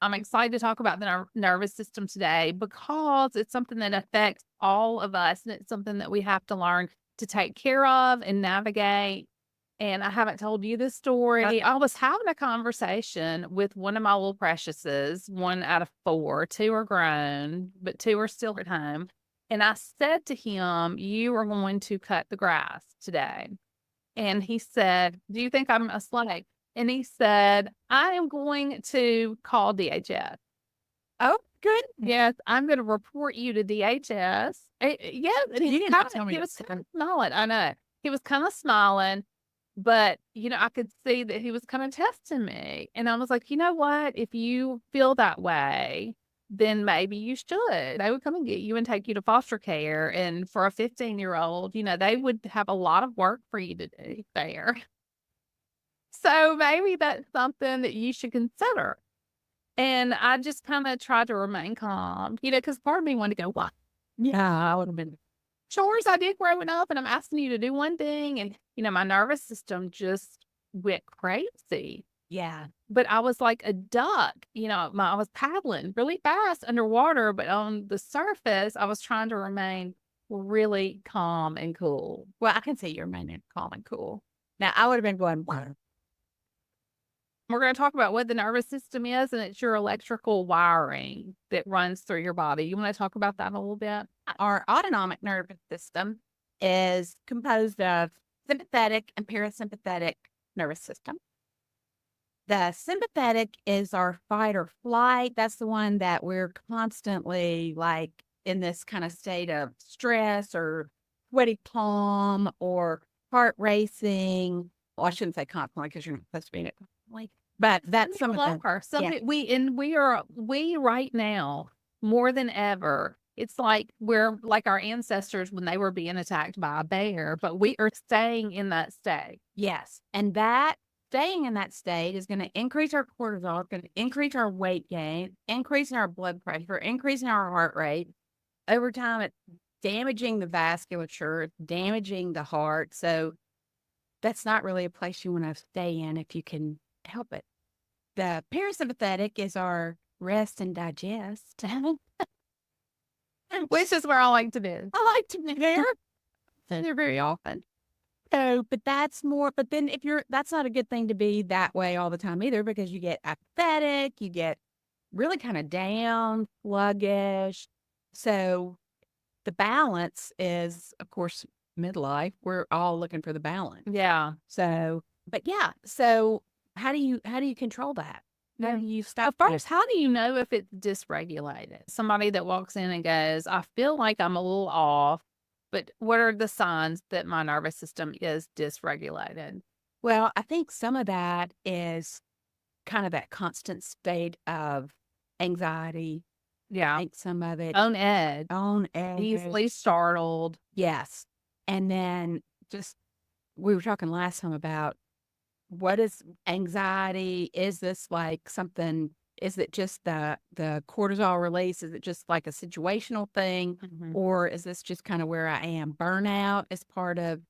I'm excited to talk about the nervous system today because it's something that affects all of us, and it's something that we have to learn to take care of and navigate. And I haven't told you this story. I was having a conversation with one of my little preciouses, one out of four. Two are grown, but two are still at home. And I said to him, "You are going to cut the grass today." And he said, "Do you think I'm a slave?" And he said, "I am going to call DHS. Oh, good. Yes, I'm gonna report you to DHS." Yes, and You did not tell me he that. was kinda smiling, I know. He was kinda smiling, but, I could see that he was kinda testing me, and I was like, "You know what? If you feel that way, then maybe you should. They would come and get you and take you to foster care, and for a 15-year-old, they would have a lot of work for you to do there. So maybe that's something that you should consider." And I just kinda tried to remain calm, because part of me wanted to go, "What Yeah, I would have been. chores I did growing up, and I'm asking you to do one thing," and, my nervous system just went crazy. Yeah. But I was like a duck, I was paddling really fast underwater, but on the surface, I was trying to remain really calm and cool. Well, I can see you're remaining calm and cool. Now, I would have been going, "Wow." We're gonna talk about what the nervous system is, and it's your electrical wiring that runs through your body. You wanna talk about that a little bit? Our autonomic nervous system is composed of sympathetic and parasympathetic nervous system. The sympathetic is our fight or flight. That's the one that we're constantly like in this kind of state of stress or sweaty palm or heart racing. Well, I shouldn't say constantly because you're not supposed to be in it constantly, but that's some of the, Lower. yeah. We right now, more than ever, it's like we're like our ancestors when they were being attacked by a bear, but we are staying in that state. Yes. And that staying in that state is going to increase our cortisol, it's going to increase our weight gain, increasing our blood pressure, increasing our heart rate. Over time, it's damaging the vasculature, it's damaging the heart. So that's not really a place you want to stay in if you can help it. The parasympathetic is our rest and digest. Which is where I like to be. I like to be there. They're very often. So, but that's more, but then if you're, that's not a good thing to be that way all the time either, because you get apathetic, you get really kind of down, sluggish. So the balance is, of course, midlife. We're all looking for the balance. Yeah. So, but yeah. So how do you control that? How Yeah. do you stop First, how do you know if it's dysregulated? Somebody that walks in and goes, "I feel like I'm a little off," but what are the signs that my nervous system is dysregulated? Well, I think some of that is kind of that constant state of anxiety. I Yeah. think some of it On edge, on edge. easily startled. Yes. And then just we were talking last time about what is anxiety? Is this like something, is it just the cortisol release? Is it just like a situational thing? Mhm. Or is this just kind of where I am? Burnout is part of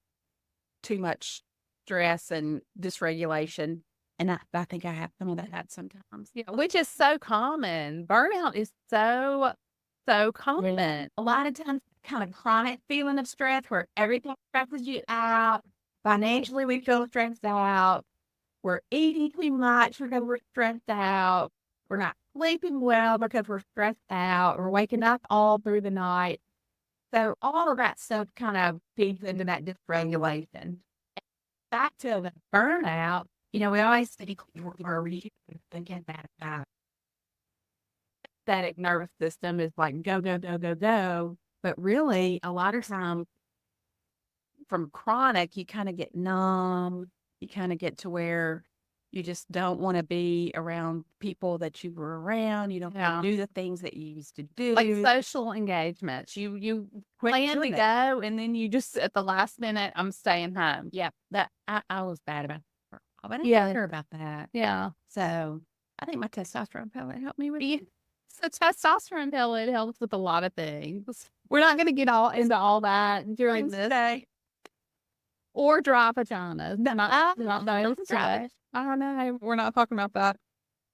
too much stress and dysregulation. And I think I have some of that sometimes. Yeah, which is so common. Burnout is so Really? common. A lot of times, kind of chronic feeling of stress where everything stresses you out. Financially, we feel stressed out. We're eating too much because we're stressed out. We're not sleeping well because we're stressed out. We're waking up all through the night. So all of that stuff kind of feeds into that dysregulation. Back to the burnout, we always think we're thinking that sympathetic nervous system is like go, go, go, go, go. But really, a lot of times from chronic, you kind of get numb. You kind of get to where you just don't want to be around people that you were around. You don't Yeah. want to do the things that you used to do. Like social engagements. You plan to doing it. go, and then you just at the last minute, "I'm staying home." Yeah, that I was bad about that. But I Yeah. didn't care about that. Yeah. So I think my testosterone pellet helped me with Yeah. So testosterone pill, it helps with a lot of things. We're not gonna get all into all that during this. today. Or dry vaginas. No, Not those today. I don't know. We're not talking about that.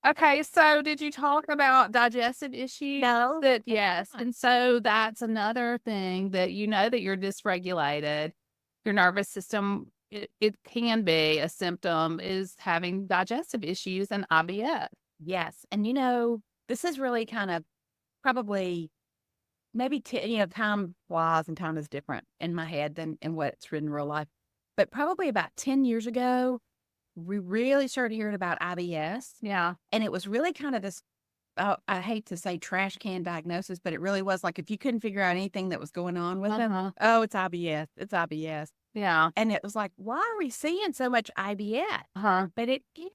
Okay, so did you talk about digestive issues? No. That I did yes, not. and so that's another thing that you know that you're dysregulated. Your nervous system, it can be a symptom is having digestive issues and IBS. Yes. And this is really kind of probably maybe, time flies and time is different in my head than in what's written in real life. But probably about 10 years ago, we really started hearing about IBS. Yeah. And it was really kind of this, oh, I hate to say trash can diagnosis, but it really was like if you couldn't figure out anything that was going on with them, Uh-huh. oh, it's IBS. It's IBS. Yeah. And it was like, why are we seeing so much IBS? Uh-huh. But it is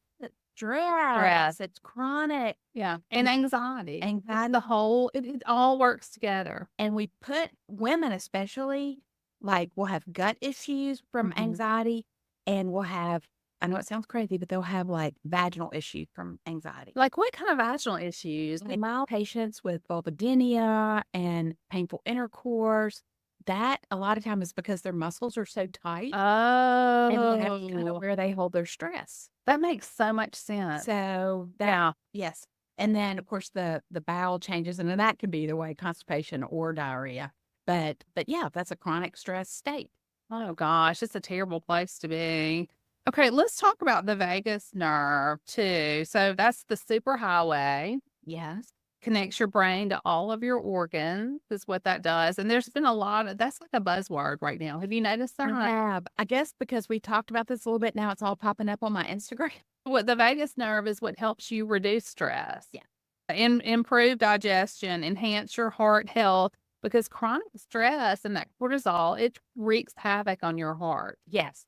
stress. Stress. It's chronic Yeah. And anxiety. anxiety. The whole it all works together. And we put women, especially, like, will have gut issues from Mhm. anxiety, and will have, I know it sounds crazy, but they'll have like vaginal issues from anxiety. Like what kind of vaginal issues? Like mild patients with vulvodynia and painful intercourse, that a lot of time is because their muscles are so tight and that's kind of Oh, where they hold their stress. that makes so much sense. So that, Yeah. yes. And then of course the bowel changes, and then that can be either way, constipation or diarrhea. But yeah, that's a chronic stress state. Oh gosh, it's a terrible place to be. Okay, let's talk about the vagus nerve too. So that's the superhighway, Yes. connects your brain to all of your organs, is what that does. And there's been a lot of that's like a buzzword right now. Have you noticed I that? have. I guess because we talked about this a little bit, now it's all popping up on my Instagram. What the vagus nerve is what helps you reduce stress. Yeah. Improve digestion, enhance your heart health because chronic stress and that cortisol, it wreaks havoc on your heart. Yes.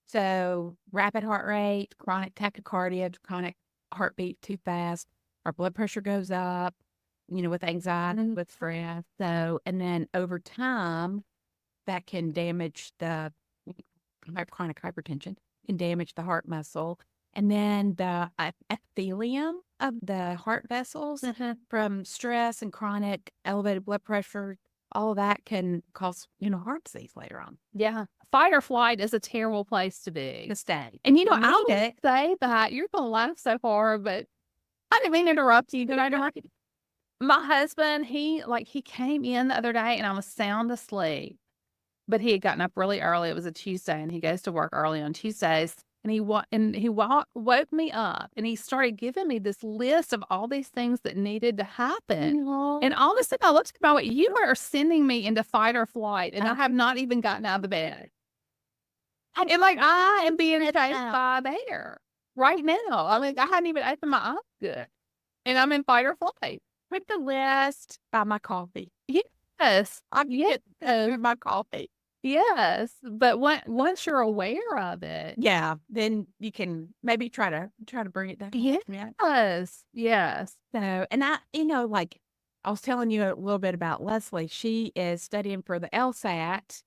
So rapid heart rate, chronic tachycardia, chronic heartbeat too fast, our blood pressure goes up, with anxiety, with stress. So, and then over time, that can damage the chronic hypertension, can damage the heart muscle. And then the epithelium of the heart vessels from stress and chronic elevated blood pressure, all of that can cause, heart disease later on. Yeah. Fight or flight is a terrible place to be. To stay. And I I need would it. say that you're gonna laugh so hard, but I didn't mean to interrupt you. Did I interrupt you? My husband, he came in the other day and I was sound asleep. But he had gotten up really early. It was a Tuesday, and he goes to work early on Tuesdays. And woke me up, and he started giving me this list of all these things that needed to happen. And all of a sudden, I looked at him, I went, "You are sending me into fight or flight, and I have not even gotten out of the bed." And like I am being chased by a bear right now. I mean, I hadn't even opened my eyes good, and I'm in fight or flight. Put the list by my coffee. Yes, I'm yes. getting my coffee. Yes, but once you're aware of it, Yeah, then you can maybe try to bring it down. Yeah. yes, yes. So, and like I was telling you a little bit about Leslie. She is studying for the LSAT,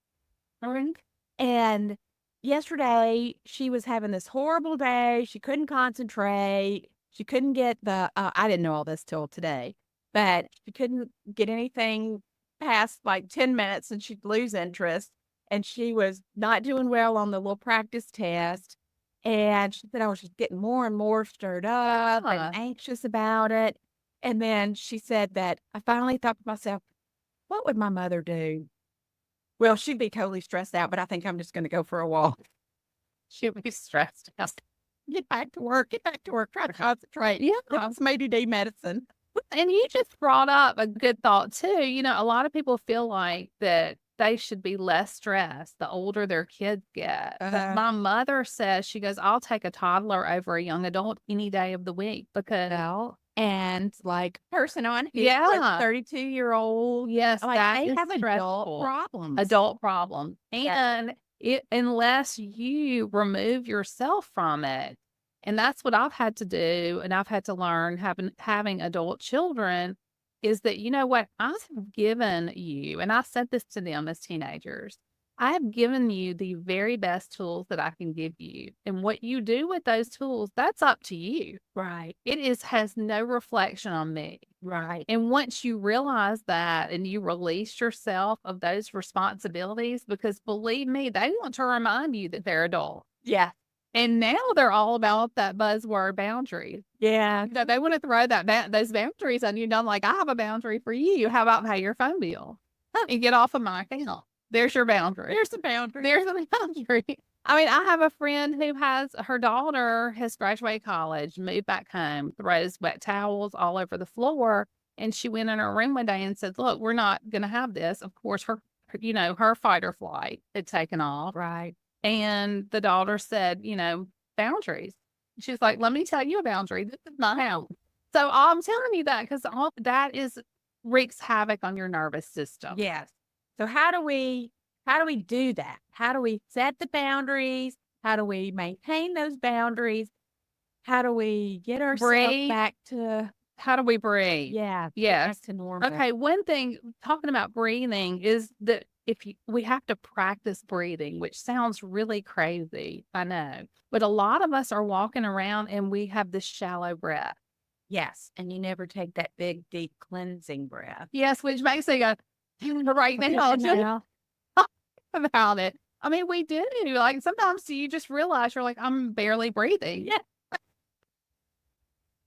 and yesterday she was having this horrible day. She couldn't concentrate. She couldn't get the. I didn't know all this till today, but she couldn't get anything past like 10 minutes, and she'd lose interest. And she was not doing well on the little practice test. And she said I was just getting more and more stirred up and anxious about it. And then she said that I finally thought to myself, what would my mother do? Well, she'd be totally stressed out, but I think I'm just going to go for a walk. She'll be stressed out. Get back to work, try to concentrate. Yeah. Get some ADD medicine. And you just brought up a good thought too. A lot of people feel like that they should be less stressed the older their kids get. But my mother says, she goes, I'll take a toddler over a young adult any day of the week because And like person on here, 32-year-old. yes, Like that they is have stressful. problems. Adult problem. And unless you remove yourself from it. And that's what I've had to do. And I've had to learn having adult children is that, you know what? I have given you, and I said this to them as teenagers, I have given you the very best tools that I can give you. And what you do with those tools, that's up to you. Right. Has no reflection on me. Right. And once you realize that and you release yourself of those responsibilities, because believe me, they want to remind you that they're adult. Yeah. And now they're all about that buzzword boundary. Yeah. You know, they want to throw those boundaries on you. And I'm like, I have a boundary for you. How about pay your phone bill and get off of my account? There's your boundary. There's the boundary. There's a boundary. I mean, I have a friend who has her daughter has graduated college, moved back home, throws wet towels all over the floor. And she went in her room one day and said, look, we're not going to have this. Of course, her fight or flight had taken off. Right. And the daughter said, boundaries. She's like, let me tell you a boundary. This is my house. So I'm telling you that because all that wreaks havoc on your nervous system. Yes. So how do we do that? How do we set the boundaries? How do we maintain those boundaries? How do we get ourselves back to how do we breathe? Yeah. Yes. Back to normal. Okay. One thing talking about breathing is that we have to practice breathing, which sounds really crazy. I know, but a lot of us are walking around and we have this shallow breath. Yes. And you never take that big, deep cleansing breath. Yes. Which makes me go right now just about it. I mean, we do. Like sometimes you just realize you're like, I'm barely breathing. Yeah.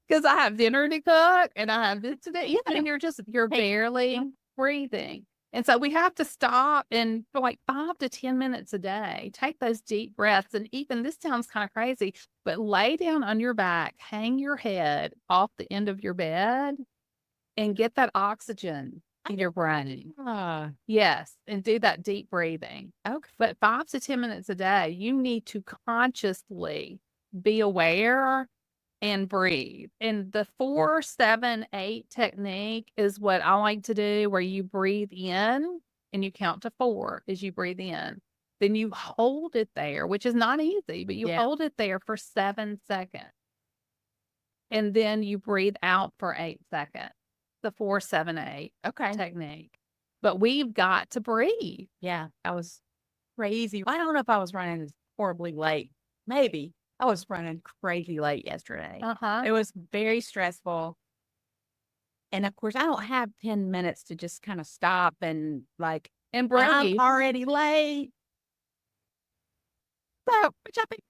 Because I have dinner to cook and I have this today. Yeah. And you're barely breathing. And so we have to stop and for like 5 to 10 minutes a day, take those deep breaths. And even this sounds kind of crazy, but lay down on your back, hang your head off the end of your bed and get that oxygen in your brain. Yes. And do that deep breathing. Okay. But 5 to 10 minutes a day, you need to consciously be aware and breathe. And the 4-7-8 technique is what I like to do, where you breathe in and you count to 4 as you breathe in. Then you hold it there, which is not easy, but you hold it there for 7 seconds. And then you breathe out for 8 seconds. The 4-7-8 technique. But we've got to breathe. Yeah. I was crazy. I don't know if I was running horribly late. Maybe. I was running crazy late yesterday. It was very stressful. And of course, I don't have 10 minutes to just kind of stop and breathe. I'm already late. So, which I think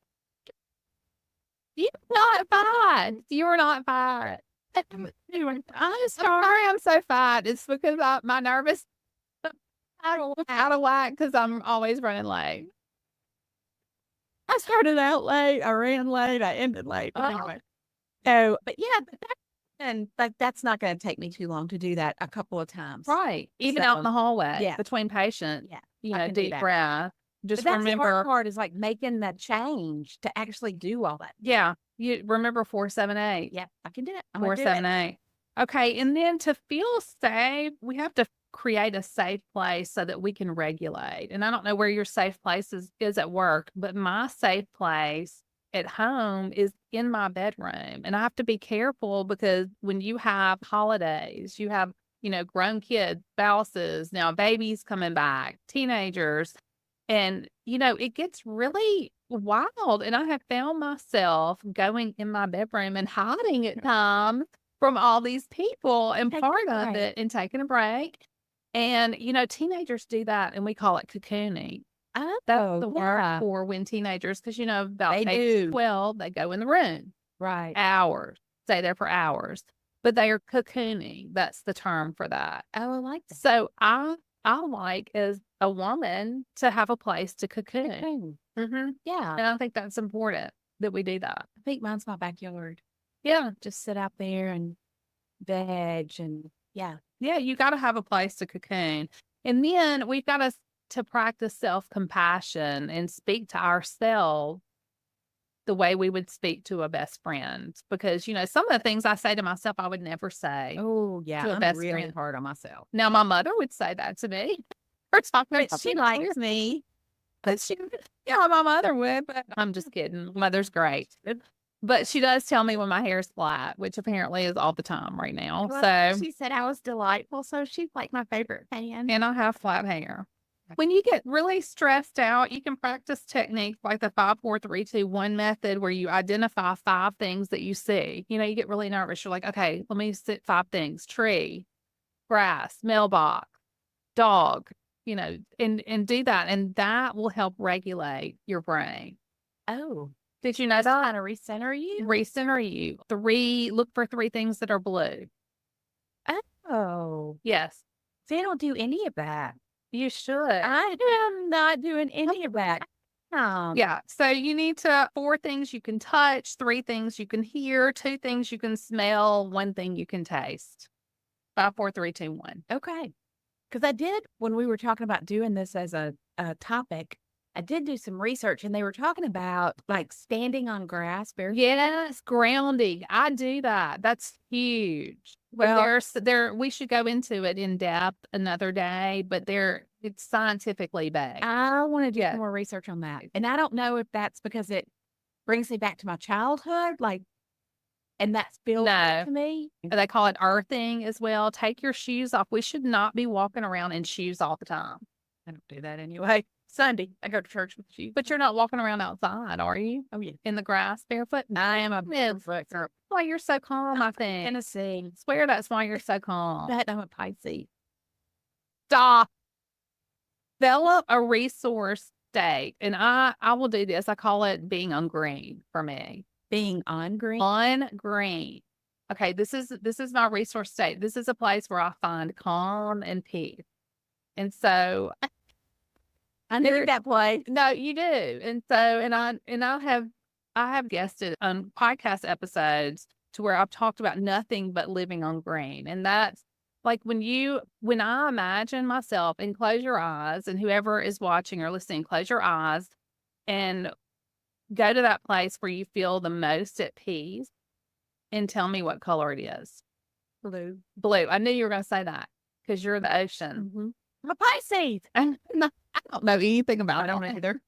you're not fine. You're not fine. I'm sorry I'm so fine. It's because my nervous out of whack because I'm always running late. I started out late. I ran late. I ended late. Anyway. So, but yeah, that's not going to take me too long to do that a couple of times. Right. Even out in the hallway between patients. Yeah. Deep breath. Just but remember. The hard part is making that change to actually do all that. Yeah. You remember 4-7-8. Yeah. I can do it. 4-7-8. Okay. And then to feel safe, we have to create a safe place so that we can regulate. And I don't know where your safe place is at work, but my safe place at home is in my bedroom. And I have to be careful because when you have holidays, you have, grown kids, spouses, now babies coming back, teenagers, and, it gets really wild. And I have found myself going in my bedroom and hiding at times from all these people and part of it and taking a break. And, teenagers do that and we call it cocooning. That's the word for when teenagers, because, about 8 to 12, they go in the room. Right. Hours. Stay there for hours. But they are cocooning. That's the term for that. Oh, I like that. So I like as a woman to have a place to cocoon. Mm-hmm. Yeah. And I think that's important that we do that. I think mine's my backyard. Yeah. Just sit out there and veg and Yeah, you got to have a place to cocoon. And then we've got to practice self-compassion and speak to ourselves the way we would speak to a best friend. Because, some of the things I say to myself, I would never say. Oh, yeah. To a I'm best really friend. hard on myself. Now, my mother would say that to me. She likes me. But my mother would, but I'm just kidding. Mother's great. But she does tell me when my hair's flat, which apparently is all the time right now. Well, she said I was delightful, so she's like my favorite fan. And I have flat hair. When you get really stressed out, you can practice techniques like the 5-4-3-2-1 method, where you identify 5 things that you see. You get really nervous. You're like, okay, let me sit 5 things: tree, grass, mailbox, dog, and do that. And that will help regulate your brain. Oh, Did you know that? Kind of recenter you. Recenter you. Look for 3 things that are blue. Oh, Yes, see, I don't do any of that. you should. I am not doing any of that. Yeah. So you need to 4 things you can touch, 3 things you can hear, 2 things you can smell, 1 thing you can taste. 5, 4, 3, 2, 1. Okay. Because I did, when we were talking about doing this as a topic, I did do some research and they were talking about like standing on grass. Yes, grounding. I do that. That's huge. Well, We should go into it in depth another day, but it's scientifically backed. I want to do Yeah. some more research on that. And I don't know if that's because it brings me back to my childhood, like, and that's feels No. to me. They call it earthing as well. Take your shoes off. We should not be walking around in shoes all the time. I don't do that anyway. Sunday, I go to church with you. But you're not walking around outside, are you? Oh, yeah. In the grass barefoot? I am a barefoot girl. Why you're so calm, I think. Tennessee. Swear that's why you're so calm. But I'm a Pisces. Stop. Develop a resource state. And I will do this. I call it being on green for me. Being on green. On green. Okay, this is my resource state. This is a place where I find calm and peace. And so I knew that place. no, you do. And so I have guested on podcast episodes to where I've talked about nothing but living on green. And that's like when I imagine myself, and close your eyes, and whoever is watching or listening, close your eyes and go to that place where you feel the most at peace and tell me what color it is. Blue. Blue. I knew you were going to say that because you're the ocean. Mm-hmm. I'm a Pisces. And I don't know anything about I don't it. either.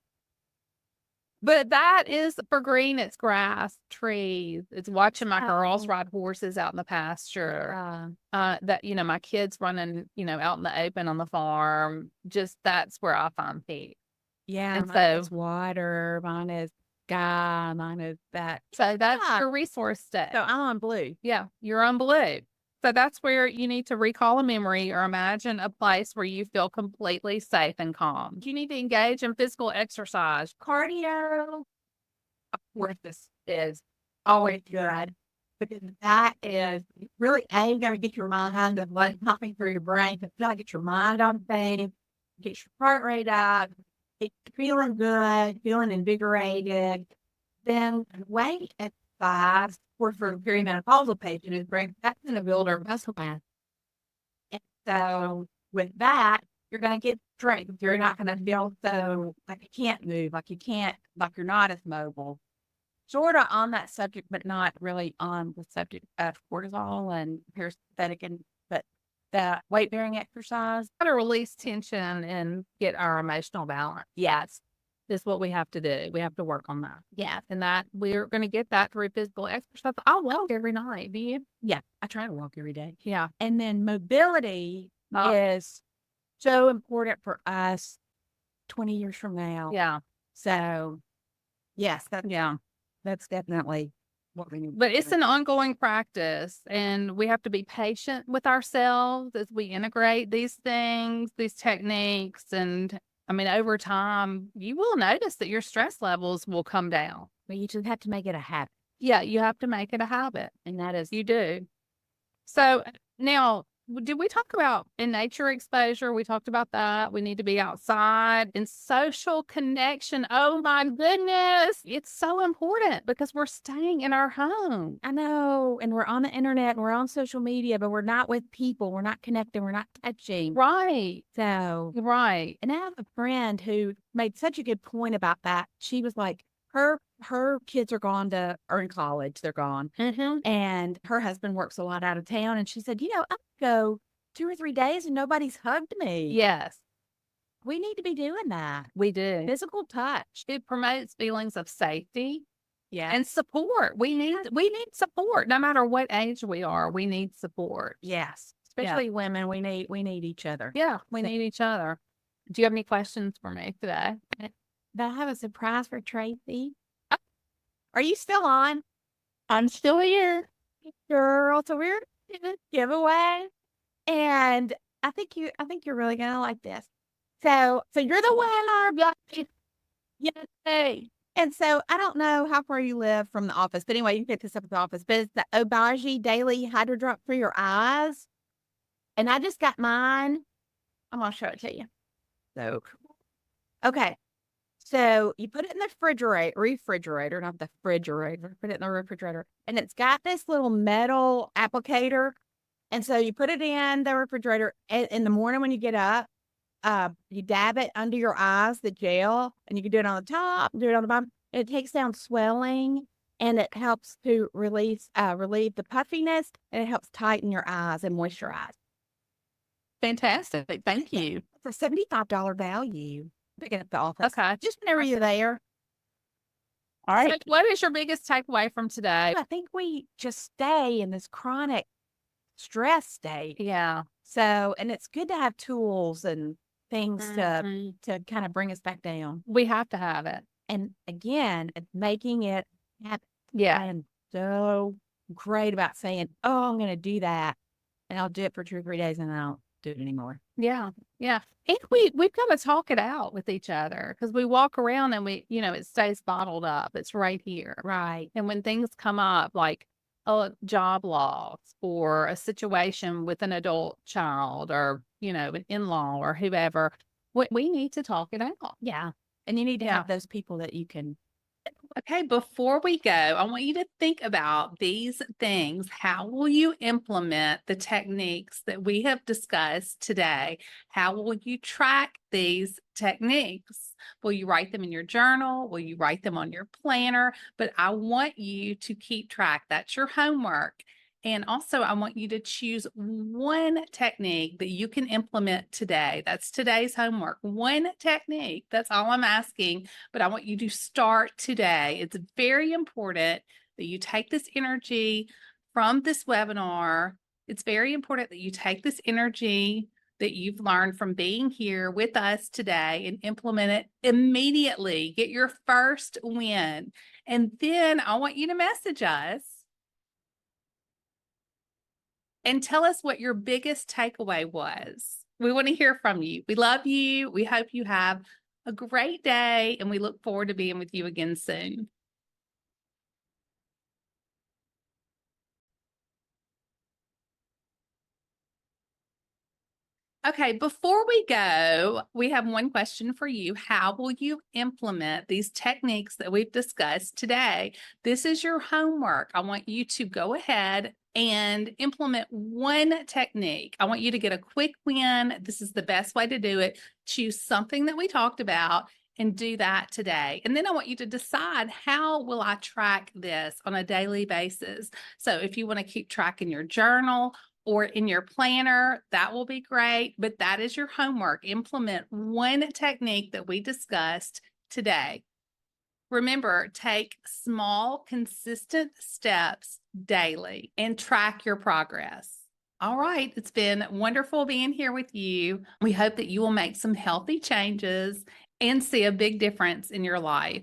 But that is for green, it's grass, trees. It's watching my girls Oh. ride horses out in the pasture. Uh, That, my kids running, out in the open on the farm. Just that's where I find peace. yeah. And Mine is so- water. Mine is sky. Mine is that. So that's Yeah. your resource state. So I'm on blue. Yeah, you're on blue. So that's where you need to recall a memory or imagine a place where you feel completely safe and calm. You need to engage in physical exercise. Cardio. Of course, this is always good because that is really going to get your mind and blood pumping through your brain. It's got to get your mind on things, get your heart rate up, get you feeling good, feeling invigorated. Then weight exercise, of course, for a perimenopausal patient is great. That's going to build our muscle mass. And so with that, you're going to get strength. You're not going to feel so like you can't move, like you're not as mobile. Sort of on that subject, but not really on the subject of cortisol and parasympathetic, but the weight bearing exercise. How to release tension and get our emotional balance. Yes. Is what we have to do. We have to work on that. Yeah. And that we're going to get that through physical exercise. I walk every night. Do you? Yeah. I try to walk every day. Yeah. And then mobility Oh. is so important for us 20 years from now. Yeah. So, yes, Yeah. that's definitely what we need. But it's an ongoing practice, and we have to be patient with ourselves as we integrate these things, these techniques. And I mean, over time, you will notice that your stress levels will come down. But you just have to make it a habit. Yeah, you have to make it a habit. And that is, You do. So now, did we talk about in nature exposure? We talked about that. We need to be outside and social connection. Oh my goodness. It's so important because we're staying in our home. I know. And we're on the internet and we're on social media, but we're not with people. We're not connecting. We're not touching. Right. So, Right. and I have a friend who made such a good point about that. She was like, her kids are in college. They're gone. Mm-hmm. And her husband works a lot out of town. And she said, I go 2 or 3 days and nobody's hugged me. Yes, We need to be doing that. we do. Physical touch. It promotes feelings of safety Yeah. and support. We need support no matter what age we are. We need support. Yes. Especially women. We need each other. Yeah, we need each other. Do you have any questions for me today? Do I have a surprise for Tracy? Are you still on? I'm still here. Girl, so we're doing a giveaway. And I think you're really gonna like this. So you're the winner. Yay. And so I don't know how far you live from the office, but anyway, you can pick this up at the office. But it's the Obagi Daily Hydro Drop for your eyes. And I just got mine. I'm gonna show it to you. So cool. Okay. So you put it in the refrigerator, not the refrigerator. Put it in the refrigerator. And it's got this little metal applicator. And so you put it in the refrigerator in the morning when you get up. You dab it under your eyes, the gel, and you can do it on the top, do it on the bottom. It takes down swelling and it helps to relieve the puffiness, and it helps tighten your eyes and moisturize. Fantastic. Thank you. It's a $75 value. Pick it up at the office. Okay. Just whenever you're there. All So right. what is your biggest takeaway from today? I think we just stay in this chronic stress state. Yeah. So, and it's good to have tools and things Mhm. to kind of bring us back down. We have to have it. And again, it's making it happen. Yeah. I am so great about saying, "Oh, I'm going to do that," and I'll do it for 2 or 3 days, and then I don't do it anymore. Yeah. Yeah. And we've got to talk it out with each other because we walk around and it stays bottled up. It's right here. Right. And when things come up like a job loss or a situation with an adult child or, an in-law or whoever, we need to talk it out. Yeah. And you need to Yeah. have those people that you can. Okay, before we go, I want you to think about these things. How will you implement the techniques that we have discussed today? How will you track these techniques? Will you write them in your journal? Will you write them on your planner? But I want you to keep track. That's your homework. And also, I want you to choose one technique that you can implement today. That's today's homework. One technique. That's all I'm asking. But I want you to start today. It's very important that you take this energy from this webinar. It's very important that you take this energy that you've learned from being here with us today and implement it immediately. Get your first win. And then I want you to message us and tell us what your biggest takeaway was. We want to hear from you. We love you. We hope you have a great day, and we look forward to being with you again soon. Okay, before we go, we have one question for you. How will you implement these techniques that we've discussed today? This is your homework. I want you to go ahead and implement one technique. I want you to get a quick win. This is the best way to do it. Choose something that we talked about and do that today. And then I want you to decide, how will I track this on a daily basis? So if you want to keep track in your journal or in your planner, that will be great. But that is your homework. Implement one technique that we discussed today. Remember, take small, consistent steps daily and track your progress. All right, it's been wonderful being here with you. We hope that you will make some healthy changes and see a big difference in your life.